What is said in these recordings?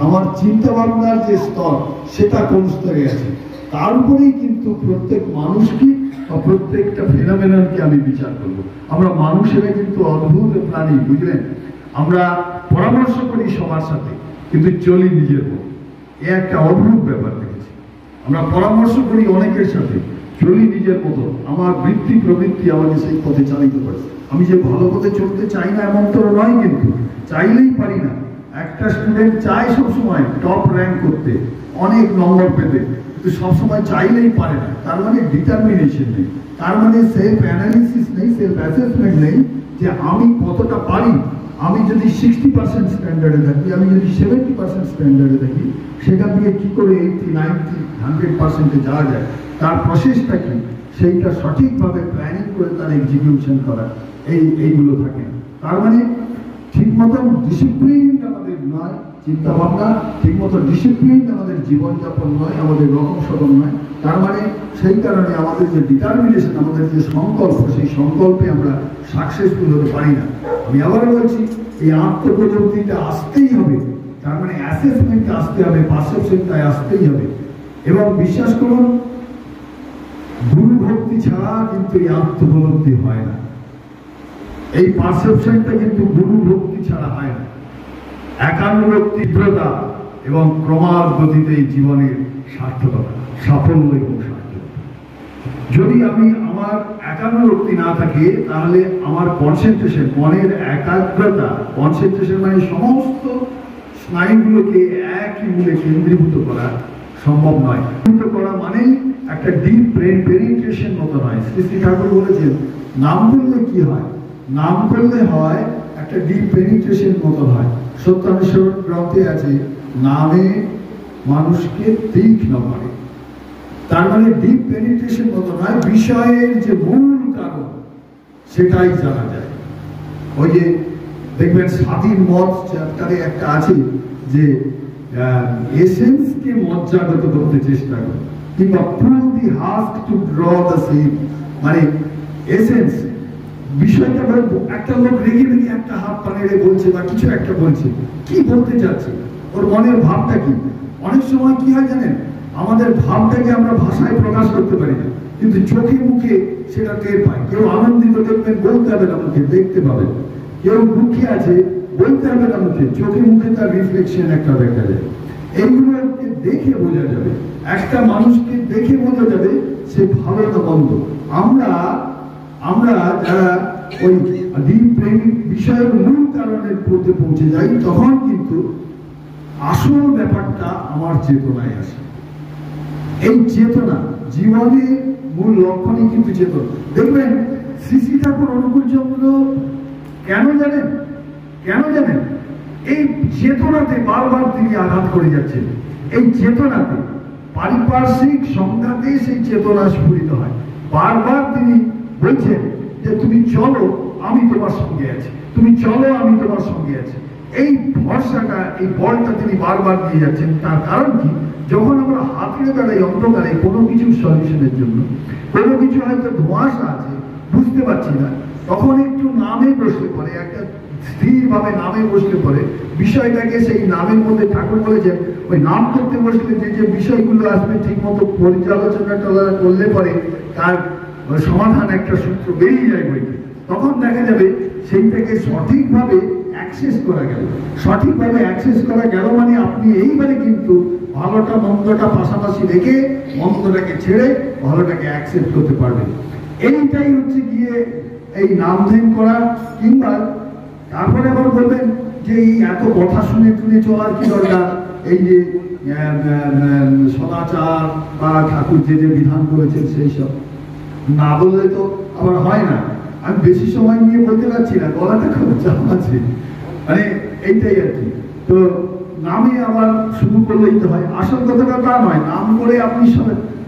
আমার চিন্তা ভাবনার যে স্তর সেটা কোন স্তরে আছে, তার উপরেই কিন্তু প্রত্যেক মানুষকে বা প্রত্যেকটা ফেনোমেননকে আমি বিচার করব। আমরা মানুষেরা কিন্তু অদ্ভুত প্রাণী, বুঝলেন? আমরা পরামর্শ করি সবার সাথে, কিন্তু চলি নিজের মতো। এ একটা অদ্ভুত ব্যাপার দেখেছি। আমরা পরামর্শ করি অনেকের সাথে, চলি নিজের মতো। আমার বৃত্তি প্রবৃত্তি আমাকে সেই পথে চালিত করে। আমি যে ভালো পথে চলতে চাই না এমন তো নয়, কিন্তু চাইলেই পারি না। একটা স্টুডেন্ট চায় সবসময় টপ র্যাঙ্ক করতে, অনেক নম্বর পেতে, কিন্তু সবসময় চাইলেই পারে না। তার মানে ডিটারমিনেশন নেই, তার মানে সেলফ অ্যানালিসিস নেই, সেলফ অ্যাসেসমেন্ট নেই যে আমি কতটা পারি। আমি যদি 60% স্ট্যান্ডার্ডে থাকি, আমি যদি 70% স্ট্যান্ডার্ডে থাকি, সেখান থেকে কি করে 80, 90, 100%-এ যাওয়া যায়, তার প্রসেসটা কি, সেইটা সঠিকভাবে প্ল্যানিং করে তার এক্সিকিউশন করা, এইগুলো থাকে না। তার মানে ঠিক মতন ডিসিপ্লিন আমাদের নয় চিন্তা ভাবনা, ঠিক মতো ডিসিপ্লিন আমাদের জীবনযাপন নয়, আমাদের রকম সকম নয়। তার মানে সেই কারণে আমাদের যে ডিটারমিনেশন, আমাদের যে সংকল্প, সেই সংকল্পে আমরা সাকসেসফুল হতে পারি না। আমি আবার বলছি, এই আত্মপ্রযুক্তিটা আসতেই হবে। তার মানে অ্যাসেসমেন্টটা আসতে হবে, পারসেপশনটা আসতেই হবে। এবং বিশ্বাস করুন, গুরু ভক্তি ছাড়া কিন্তু এই আত্মোপলব্ধি হয় না। এই পারসেপশনটা কিন্তু গুরু ভক্তি ছাড়া হয় না। একানুরোগ তীব্রতা এবং ক্রমাৎ গতিতে এই জীবনের সার্থকতা, সাফল্য এবং সার্থকতা। যদি আমি আমার একানুরক্তি না থাকে, তাহলে আমার কনসেন্ট্রেশন, মনের একাগ্রতা, কনসেন্ট্রেশন মানে সমস্ত স্নায়ুগুলোকে একই মূলে কেন্দ্রীভূত করা সম্ভব নয়। কেন্দ্রীভূত করা মানে একটা ডিপ ব্রেন পেনিট্রেশন মতো নয়। শ্রী শ্রী ঠাকুর বলেছেন, নাম করলে কি হয়? নাম করলে হয় একটা ডিপ পেনিট্রেশন মতো হয়। সত্যানুসরণ গ্রন্থে আছে, নামে মানুষকে তীক্ষ্ণ করে। তার মানে ডিপ পেনিট্রেশন মতো নয়, বিষয়ের যে মূল কারণ সেটাই জানা যায়। ওই যে দেখবেন স্বাধীন মত চ্যাপ্টারে একটা আছে যে এসেন্সকে মজ্জাগত করতে চেষ্টা করে, কিংবা pull the husk to draw the same, মানে এসেন্স বিষয়টা। একটা লোক রেগে রেগে একটা হাত পানে বলছে বা কিছু একটা বলছে, কি বলতে চাচ্ছে, ওর মনের ভাবটা কি? অনেক সময় কি হয় জানেন, আমাদের ভাবটাকে আমরা ভাষায় প্রকাশ করতে পারি না, কিন্তু চোখে মুখে সেটা টের পাই। কেউ আনন্দিত দেখবেন, বলতে হবে না মুখে, দেখতে পাবেন। কেউ দুঃখে আছে, বলতে হবে না মুখে, চোখে মুখে তার রিফ্লেকশন একটা দেখা যায়। এইগুলোকে দেখে বোঝা যাবে, একটা মানুষকে দেখে বোঝা যাবে সে ভালো না মন্দ। আমরা যারা ওই ডিপ প্রেমিক বিষয়ের মূল কারণের মধ্যে পৌঁছে যাই, তখন কিন্তু আসল ব্যাপারটা আমার চেতনায় আসে। এই চেতনা জীবনের মূল লক্ষণই কিন্তু চেতনা। দেখবেন শ্রী শ্রী ঠাকুর অনুকূল চন্দ্র কেন জানেন? এই চেতনাতে বারবার তিনি আঘাত করে যাচ্ছেন। এই চেতনাতে পারিপার্শ্বিক সংঘাতে সেই চেতনা স্ফুরিত হয়। বারবার তিনি বলছেন যে তুমি চলো, আমি তোমার সঙ্গে আছি, তুমি চলো, আমি তোমার সঙ্গে আছি। এই ভরসাটা, এই বলটা তিনি বারবার দিয়ে যাচ্ছেন। তার কারণ কি? যখন আমরা হাতড়ে দাঁড়াই অন্ধকারে কোনো কিছু সলিউশনের জন্য, কোনো কিছু হয়তো ধোঁয়াশা আছে, বুঝতে পারছি না, তখন একটু নামে বসলে পরে, একটা স্থিরভাবে নামে বসলে পরে বিষয়টাকে সেই নামের মধ্যে, ঠাকুর বলেছেন ওই নাম করতে বসলে যে বিষয়গুলো আসবে ঠিক মতো পর্যালোচনা করলে পরে তার সমাধান একটা সূত্র বেরিয়ে যায় বইতে। তখন দেখা যাবে সেইটাকে সঠিকভাবে অ্যাক্সেস করা গেল। সঠিকভাবে অ্যাক্সেস করা গেল মানে আপনি এইবারে কিন্তু ভালোটা মন্দটা পাশাপাশি রেখে মন্দটাকে ছেড়ে ভালোটাকে অ্যাকসেপ্ট করতে পারবেন। এইটাই হচ্ছে গিয়ে এই নাম ধ্যান করা। কিংবা তারপরে আবার বলবেন যে এই এত কথা শুনে চলার কি দরকার? এই যে সদাচার বা ঠাকুর যে বিধান করেছেন সেই সব না বললে তো আবার হয় না। আমি বেশি সময় নিয়ে বলতে পারছি না, গলাটা খুব চাপ আছে, মানে এইটাই আর কি। তো নামে আবার শুরু করলেই তো হয়। আসল কথাটা তা নয়, নাম করে আপনি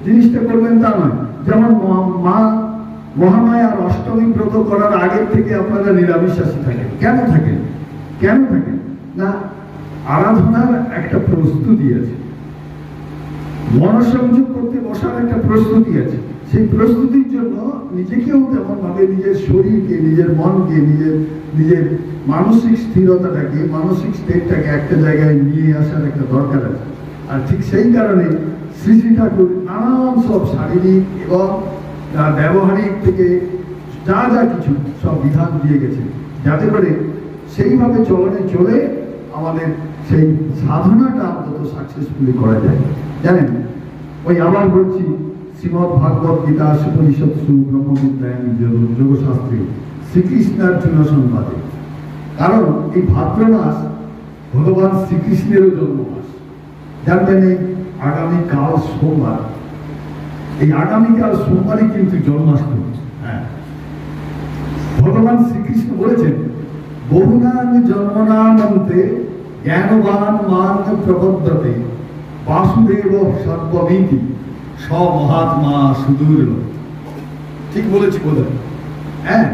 জিনিসটা করবেন তা নয়। যেমন মা মহামায়ার অষ্টমী ব্রত করার আগের থেকে আপনারা নিরামিষাসী থাকেন। কেন থাকেন না? আরাধনার একটা প্রস্তুতি আছে, মনঃসংযোগ করতে বসার একটা প্রস্তুতি আছে। সেই প্রস্তুতির জন্য নিজেকেও তেমন ভাবে নিজের শরীরকে, নিজের মনকে, নিজের মানসিক স্থিরতাটাকে, মানসিক স্টেটটাকে একটা জায়গায় নিয়ে আসার একটা দরকার আছে। আর ঠিক সেই কারণে শ্রী শ্রী ঠাকুর নানান সব শারীরিক এবং ব্যবহারিক থেকে যা যা কিছু সব বিধান দিয়ে গেছে, যাতে করে সেইভাবে চলে আমাদের সেই সাধনাটা অন্তত সাকসেসফুলি করা যায়। জানেন, ওই আবার বলছি, শ্রীমদ ভাগবত গীতা উপনিষৎসু ব্রহ্মবিদ্যায়ন যোগশাস্ত্রে শ্রীকৃষ্ণের চূড় সংবাদে। কারণ এই ভাদ্র মাস ভগবান শ্রীকৃষ্ণেরও জন্ম মাস। জানবেন এই আগামীকাল সোমবার, এই আগামীকাল সোমবারই কিন্তু জন্মাষ্টমী। হ্যাঁ, ভগবান শ্রীকৃষ্ণ বলেছেন, বহুনাম জন্মনামন্তে জ্ঞানবান মান প্রবদ্ধতে বাসুদেব সর্বমিতি মহাত্মা সুদূর। ঠিক বলেছি বোধ? হ্যাঁ,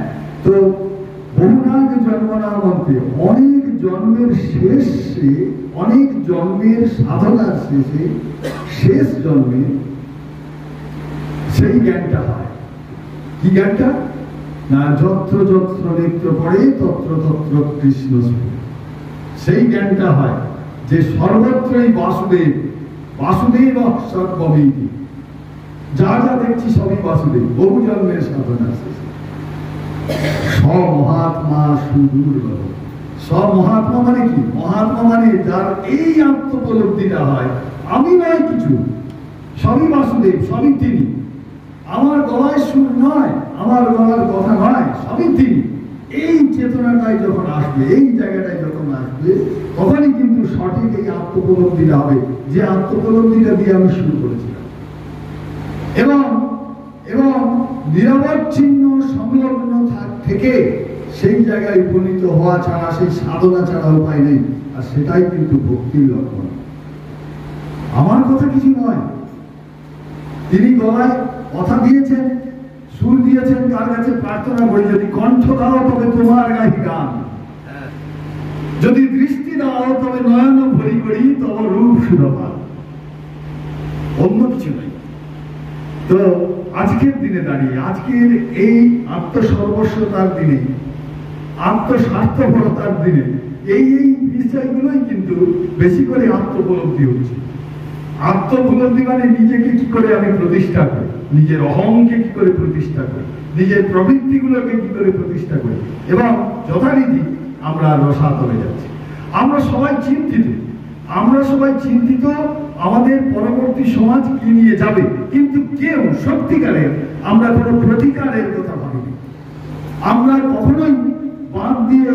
তো বহুনাম জন্মনামন্তে, অনেক জন্মের শেষে, অনেক জন্মের সাধনার শেষে, শেষ জন্মে সেই জ্ঞানটা হয়। কি জ্ঞানটা? না, যত্র যত্র নেত্র পড়ে তত্র তত্র কৃষ্ণ। সেই জ্ঞানটা হয় যে সর্বত্রই বাসুদেব, বাসুদেব সর্বমিতি, যা যা দেখছি সবই বাসুদেব। বহু জন্মের সাধনা শেষে মহাত্মা সুদূর। মহাত্মা মানে কি? মহাত্মা মানে যার এই আত্মোপলব্ধিটা হয়, আমি নয় কিছু, সবই বাসুদেব, সবই তিনি। আমার গলায় সুর নয়, আমার গলার কথা নয়, সবই তিনি। এই চেতনাটাই যখন আসবে, এই জায়গাটায় যখন আসবে, তখনই কিন্তু সঠিক এই আত্মোপলব্ধিটা হবে, যে আত্মোপলব্ধিটা দিয়ে আমি শুরু করেছিলাম। এবং এবং নিরবচ্ছিন্ন সংলগ্ন থেকে সেই জায়গায় উপনীত হওয়া ছাড়া, সেই সাধনা ছাড়া উপায় নেই। আর সেটাই কিন্তু ভক্তির লক্ষণ। আমার কথা কিছু নয়, তিনি গলায় কথা দিয়েছেন, সুর দিয়েছেন, তার কাছে প্রার্থনা করি, যদি কণ্ঠ দাও তবে তোমার গাহি গান, যদি দৃষ্টি দাও তবে নয়ন ভরি করি তব রূপ সুরপাল। অন্য কিছু নাই। তো আজকের দিনে দাঁড়িয়ে, আজকের এই আত্মসর্বস্বতার দিনে, আত্মস্বার্থপরতার দিনে, এই বিষয়গুলোই কিন্তু বেশি করে আত্মোপলব্ধি হচ্ছে। আত্মোপলব্ধি মানে নিজেকে কি করে আমি প্রতিষ্ঠা করি, নিজের অহংকে কি করে প্রতিষ্ঠা করি, নিজের প্রবৃত্তিগুলোকে কি করে প্রতিষ্ঠা করি। এবং যথারীতি আমরা রসাতলে যাচ্ছি। আমরা সবাই চিন্তিত আমাদের পরবর্তী সমাজ কি নিয়ে যাবে, কিন্তু কেউ সত্যিকারের আমরা কোনো প্রতিকারের কথা ভাবিনি। আমরা কখনোই বাদ দিয়ে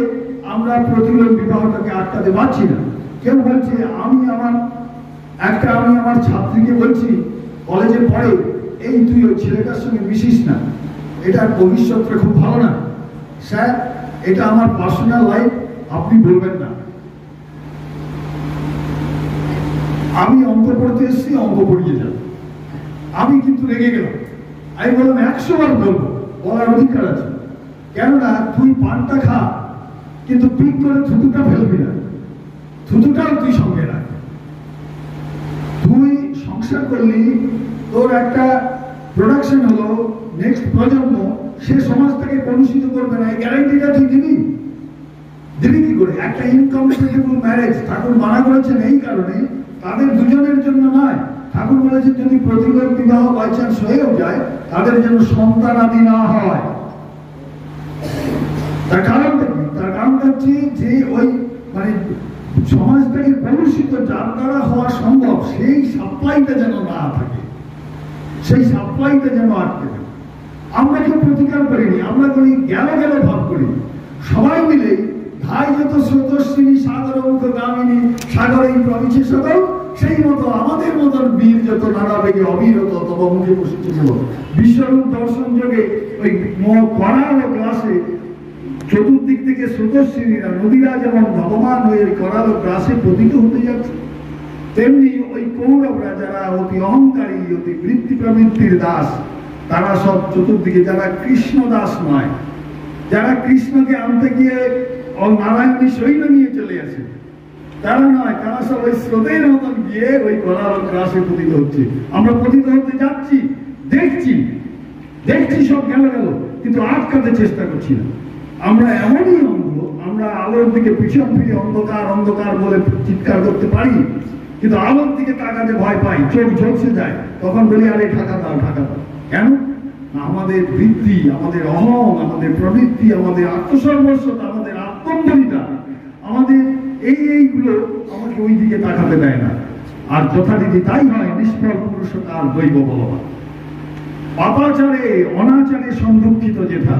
আমরা প্রতিলোক বিবাহটাকে আটকাতে পারছি না। কেউ বলছে, আমি আমার ছাত্রীকে বলছি, কলেজে পড়ে, এই তুই ওই ছেলেটার সঙ্গে মিশিস না, এটার ভবিষ্যৎটা খুব ভালো না স্যার, এটা আমার পার্সোনাল লাইফ, আপনি বলবেন না। আমি অঙ্ক পড়তে এসেছি, অঙ্ক পড়িয়ে যান। আমি কিন্তু রেগে গেলাম। আমি বললাম 100 বার বলবো, বলার অধিকার আছে। কেননা তুই পানটা খা, কিন্তু পিক করে থুতুটা ফেলবি না, থুতুটাও তুই সঙ্গে রাখ। তুই সংসার করলি, তোর একটা প্রোডাকশন হলো, নেক্সট প্রজন্ম সে সমাজটাকে কলুষিত করবে না, এই গ্যারান্টিটা তুই দিবি কি করে? একটা ইনকমপ্যাটিবল ম্যারেজ ঠাকুর মানা করেছেন এই কারণে, তাদের দুজনের জন্য নয়। ঠাকুর বলেছেন যদি প্রতিলোক বিবাহ বাই চান্স হয়েও যায়, তাদের যেন সন্তান আদি না হয়। তার কারণটা কি? তার কারণটা হচ্ছে যে ওই মানে সমাজটাকে কলুষিত যার দ্বারা হওয়া সম্ভব, সেই সাপ্লাইটা যেন না থাকে, সেই সাপ্লাইটা যেন আটকে থাকে। আমরা কেউ প্রতিকার করিনি, আমরা করি গেল ভাব করি। সবাই মিলে ধাই যত স্রোতস্বিনী সাগর মুখ গামিনী সাগরে প্রবিছে সকল, সেই মতো আমাদের মতন বীর যত নানা বেগে অবিরত তব মুখে বসেছে। বিশ্বরূপ দর্শন যোগে ওই করাল গ্লাসে চতুর্দিক থেকে স্রোতস্বিনীরা, নদীরা যেমন ভগবান হয়ে করাল গ্রাসে পতিত হতে যাচ্ছে, তেমনি ওই কৌরবরা যারা অতি অহংকারী, অতি বৃত্তি প্রবৃত্তির দাস, তারা সব চতুর্দিকে, যারা কৃষ্ণ দাস নয়, যারা কৃষ্ণকে আনতে গিয়ে নারায়ণী সৈন্য নিয়ে চলে আসে, তারা নয়, তারা সব ওই স্রোতের মতন গিয়ে ওই করাল গ্রাসে পতিত হচ্ছে। আমরা পতিত হতে যাচ্ছি, দেখছি, দেখছি সব গেল গেল, কিন্তু আটকাতে চেষ্টা করছি না। আমরা এমনই অন্ধ, আমরা আলোর দিকে পিছন ফিরে অন্ধকার অন্ধকার বলে চিৎকার করতে পারি, কিন্তু আলোর দিকে তাকাতে ভয় পাই, চোখ ঝলসে যায়, তখন বলি আরে ঢাকা দাও ঢাকা দাও। কেন? আমাদের বৃত্তি, আমাদের অহং, আমাদের প্রবৃত্তি, আমাদের আত্মসর্বস্বতা, আমাদের আত্মম্বলিতা, আমাদের এইগুলো আমাকে ওই দিকে তাকাতে দেয় না। আর যথারীতি তাই হয়, নিষ্ফল পুরুষকার দৈব বলবান। পাপাচারে অনাচারে সংরক্ষিত যেথা,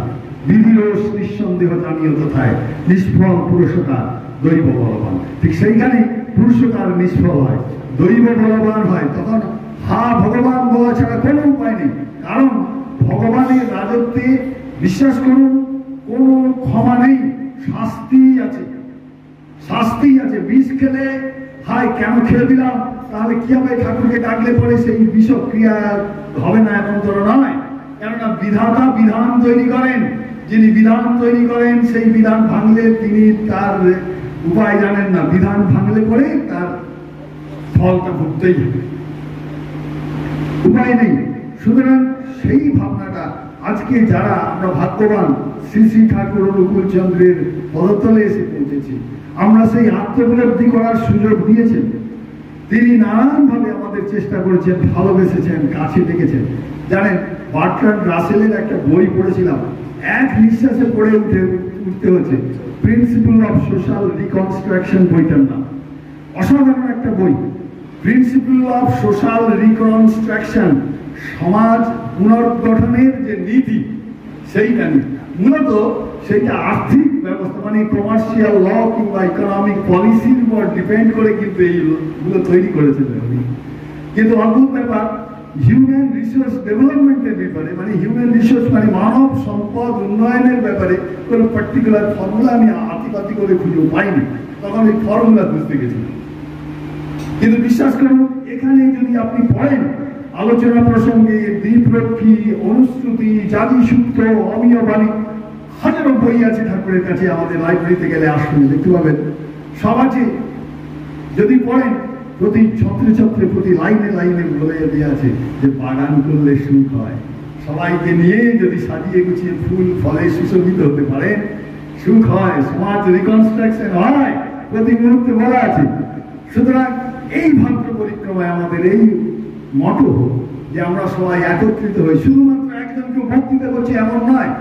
বিধিরোষ নিঃসন্দেহ জানিও তথায়, নিষ্ফল পুরুষকার দৈব বলবান। ঠিক সেইখানে পুরুষকার নিষ্ফল হয়, দৈব বলবান হয়। তখন হা ভগবান বলা ছাড়া কোনো উপায় নেই। কারণ ভগবানের রাজত্বে বিশ্বাস করুন, কোনো ক্ষমা নেই, শাস্তি আছে, শাস্তি আছে। বিষ খেলে হায় কেন খেয়ে দিলাম, তাহলে কি হবে? ঠাকুরকে ডাকলে পরে সেই বিষক্রিয়া হবে না, এমন তো নয়। কেননা বিধাতা বিধান তৈরি করেন, যিনি বিধান তৈরি করেন সেই বিধান ভাঙলে তিনি তার উপায় জানেন না, বিধান ভাঙলে পরে তার ফলটা ভুগতেই হবে, উপায় নেই। সুতরাং সেই ভাবনাটা আজকে যারা আমরা ভাগ্যবান, শ্রী শ্রী ঠাকুর অনুকূল চন্দ্রের পদতলে এসে পৌঁছেছি, আমরা সেই আত্মোপলব্ধি করার সুযোগ দিয়েছেন। তিনি নানানভাবে আমাদের চেষ্টা করেছেন, ভালোবেসেছেন, কাছে ডেকেছেন। জানেন, বার্ট্রান্ড রাসেলের একটা বই পড়েছিলাম, এক নিঃশ্বাসে পড়ে উঠতে হচ্ছে, প্রিন্সিপল অফ সোশ্যাল রিকনস্ট্রাকশন বইটার নাম। অসাধারণ একটা বই, প্রিন্সিপল অফ সোশ্যাল রিকনস্ট্রাকশন, সমাজ পুনর্গঠনের যে নীতি সেইটা নিয়ে। মূলত সেইটা আর্থিক ব্যবস্থা, মানে কমার্শিয়াল ল কিংবা ইকোনমিক পলিসির উপর ডিপেন্ড করে কিন্তু এইগুলো তৈরি করেছেন উনি। কিন্তু অদ্ভুত ব্যাপার, হিউম্যান রিসোর্স ডেভেলপমেন্টের ব্যাপারে, মানে হিউম্যান রিসোর্স মানে মানব সম্পদ উন্নয়নের ব্যাপারে কোনো পার্টিকুলার ফর্মুলা আমি আতিপাতি করে খুঁজে পাইনি। তখন এই ফর্মুলা বুঝতে গেছিলাম। কিন্তু বিশ্বাস করুন, এখানে যদি আপনি পড়েন আলোচনা প্রসঙ্গে দ্বীপরক্ষী, অনুশ্রুতি, জাতি সূত্র, অমীয় বাণী, হাজারো বই আছে ঠাকুরের কাছে। আমাদের লাইব্রেরিতে গেলে আসুন, দেখতে পাবেন সব আছে। যদি পড়েন, প্রতি ছত্রে ছত্রে, প্রতি লাইনে লাইনে বলে দেওয়া আছে যে বাগান করলে সুখ হয়। সবাইকে নিয়ে যদি সাজিয়ে গুছিয়ে ফুল ফলে সুশোভিত হতে পারে, সুখ হয়, সমাজ রিকনস্ট্রাকশন হয়, প্রতি মুহূর্তে বলা আছে। সুতরাং এই ভাগ্য পরিক্রমায় আমাদের এই মটো হোক যে আমরা সবাই একত্রিত হই, শুধুমাত্র একজনকে বক্তৃতা করছি এমন নয়।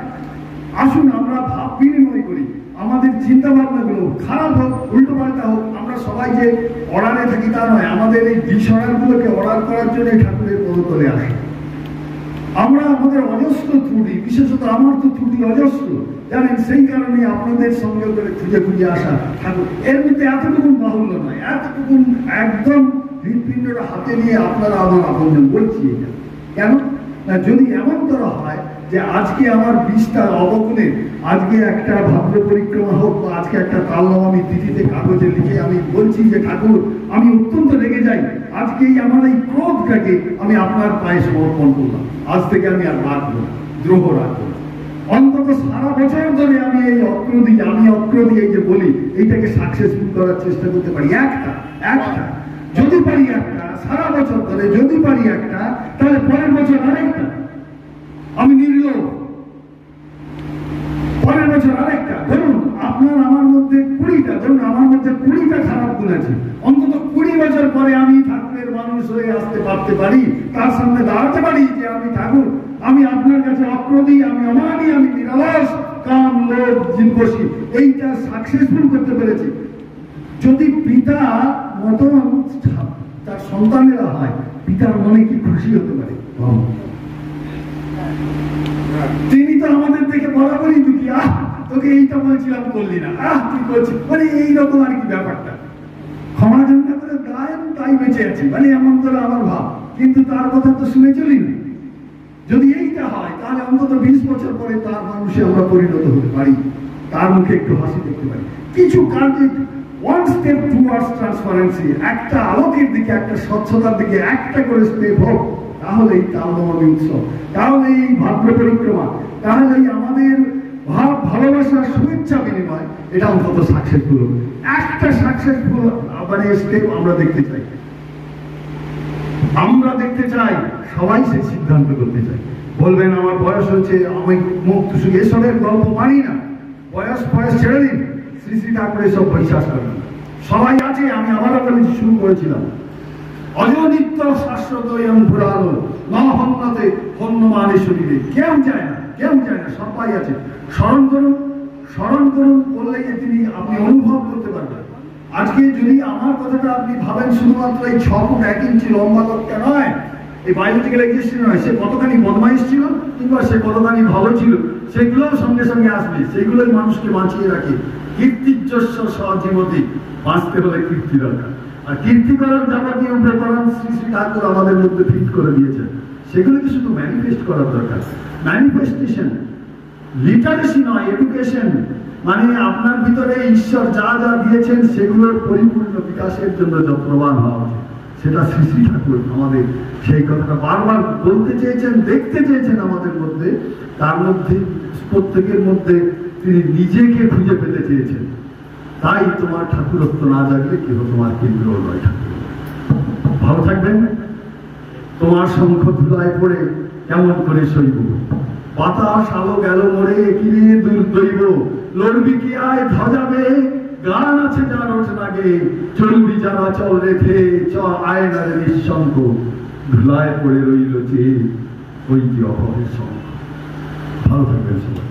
আসুন আমরা ভাব বিনিময় করি, আমাদের চিন্তা ভাবনাগুলো খারাপ হোক, উল্টো পাল্টা হোক, আমরা সবাই যে অর্ডারে থাকি তা নয়। আমাদের এই বিষয়গুলোকে অর্ডার করার জন্য ঠাকুরের পদতলে আসে। আমরা আমাদের অজস্র ত্রুটি, বিশেষত আমার তো ত্রুটি অজস্র, জানেন, সেই কারণে আপনাদের সঙ্গে করে খুঁজে খুঁজে আসা ঠাকুর। এর মধ্যে এতটুকু বাহুল্য নয়, এতটুকু একদম হৃৎপিণ্ডটা হাতে নিয়ে আপনারা আমার আপনজন বলছি। এটা কেন না, যদি এমন করা হয় যে আজকে আমার 20টা অবগুণে আজকে একটা ভাগ্য পরিক্রমা হোক, বা আজকে একটা তালনাম আমি তিথিতে কাগজে লিখে আমি বলছি যে ঠাকুর আমি অত্যন্ত রেগে যাই, আজকেই আমার এই ক্রোধটাকে আমি আপনার পায়ে সমর্পণ করলাম, আজ থেকে আমি আর রাখবো না, দ্রোহ রাখবো না। অন্তত সারা বছর ধরে আমি এই অক্রদি এই যে বলি, এইটাকে সাকসেসফুল করার চেষ্টা করতে পারি। একটা যদি পারি, একটা সারা বছর ধরে যদি পারি একটা, তাহলে পরের বছর আরেকটা। আমি নির্লোভ, পরের বছর আরেকটা। ধরুন আপনার আমার মধ্যে 20টা, ধরুন আমার মধ্যে 20টা খারাপ গুণ আছে, অন্তত 20 বছর পরে আমি ঠাকুরের মানুষ হয়ে আসতে পারতে পারি, তার সামনে দাঁড়াতে পারি যে আমি ঠাকুর, আমি আপনার কাছে অক্রোধী, আমি অমানি, আমি নিরালস, কাম, লোভ, জীবসী, এইটা সাকসেসফুল করতে পেরেছি। যদি পিতা মতন তার সন্তানেরা হয়, পিতার মনে কি খুশি হতে পারে? তিনি তো আমাদের দেখে বরাবরই দুঃখী, তোকে এইটা বলছিলাম করলি না, তুই করছিস, মানে এইরকম আর কি ব্যাপারটা। ক্ষমা জানা করে গায়েন তাই বেঁচে আছি, মানে এমন করে আমার ভাব, কিন্তু তার কথা তো শুনে চলি না। যদি এইটা হয়, তাহলে অন্তত 20 বছর পরে তার মানুষে আমরা পরিণত হতে পারি, তার মুখে একটু হাসি দেখতে পারি। কিছু কার্যে one step towards transparency, একটা আলোকের দিকে, একটা স্বচ্ছতার দিকে একটা করে স্টেপ হোক, তাহলে এই তালনবমী উৎসব, তাহলে এই ভাগ্য পরিক্রমা, তাহলে আমাদের ভাব, ভালোবাসা, শুভেচ্ছা বিনিময়, এটা অন্তত সাকসেসফুল হবে। একটা সাকসেসফুল মানে স্টেপ আমরা দেখতে চাই, সবাই সেই সিদ্ধান্ত করতে চাই। বলবেন আমার বয়স হচ্ছে, আমি মুখ শুধু এসবের গল্প মানি না, বয়স বয়স ছেড়ে দিন, শ্রী শ্রী ঠাকুর এসব বিশ্বাস করেন না। সবাই আছে, আমি আবারও বলেছি, শুরু করেছিলাম, অজনিত্য শাশ্বত এবং পুরানো নহন্যতে হন্যমানে শরীরে, কেউ যায় না, কেউ যায় না, সবাই আছে। স্মরণ করুন, স্মরণ করুন, বললে তিনি আপনি অনুভব করতে পারবেন। আজকে যদি আমার কথাটা আপনি ভাবেন শুধুমাত্র এই 6 ফুট 1 ইঞ্চি লম্বা লোকটা নয়, এই বায়োলজিক্যাল এক্সিস্টেন্স নয়, সে কতখানি বদমাইশ ছিল কিংবা সে কতখানি ভালো ছিল, সেগুলোও সঙ্গে সঙ্গে আসবে, সেগুলোই মানুষকে বাঁচিয়ে রাখে। কীর্তিযস্য সজীবতি, বাঁচতে হলে কীর্তি দরকার, আর কীর্তি করার যাবতীয় প্রেরণা শ্রী শ্রী ঠাকুর আমাদের মধ্যে ফিট করে দিয়েছেন। সেগুলোকে শুধু ম্যানিফেস্ট করার দরকার, ম্যানিফেস্টেশন, লিটারেসি নয়, এডুকেশন, মানে আপনার ভিতরে ঈশ্বর যা যা দিয়েছেন সেগুলোর পরিপূর্ণ বিকাশের জন্য যত্নবান হওয়া উচিত। সেটা শ্রী শ্রী ঠাকুর আমাদের সেই কথাটা বারবার বলতে চেয়েছেন, দেখতে চেয়েছেন আমাদের মধ্যে, তার মধ্যে প্রত্যেকের মধ্যে তিনি নিজেকে খুঁজে পেতে চেয়েছেন। তাই তোমার ঠাকুরত্ব না জাগলে কেউ তোমার কেন্দ্র নয়। ঠাকুর ভালো থাকবেন। তোমার শঙ্খ ধুলায় পড়ে কেমন করে সইব, বাতাস আলো গেল মরে কিনে দুর্দৈব, লড়বি কি আয় ধ্বজাবে, গান আছে যার ওঠ লাগে, চলবি যারা চল রেখে, চ আয় না রে নিঃশঙ্ক, ধুলায় পড়ে রইল যে ওই কি অভাবের শঙ্খ। ভালো থাকবেন সবাই।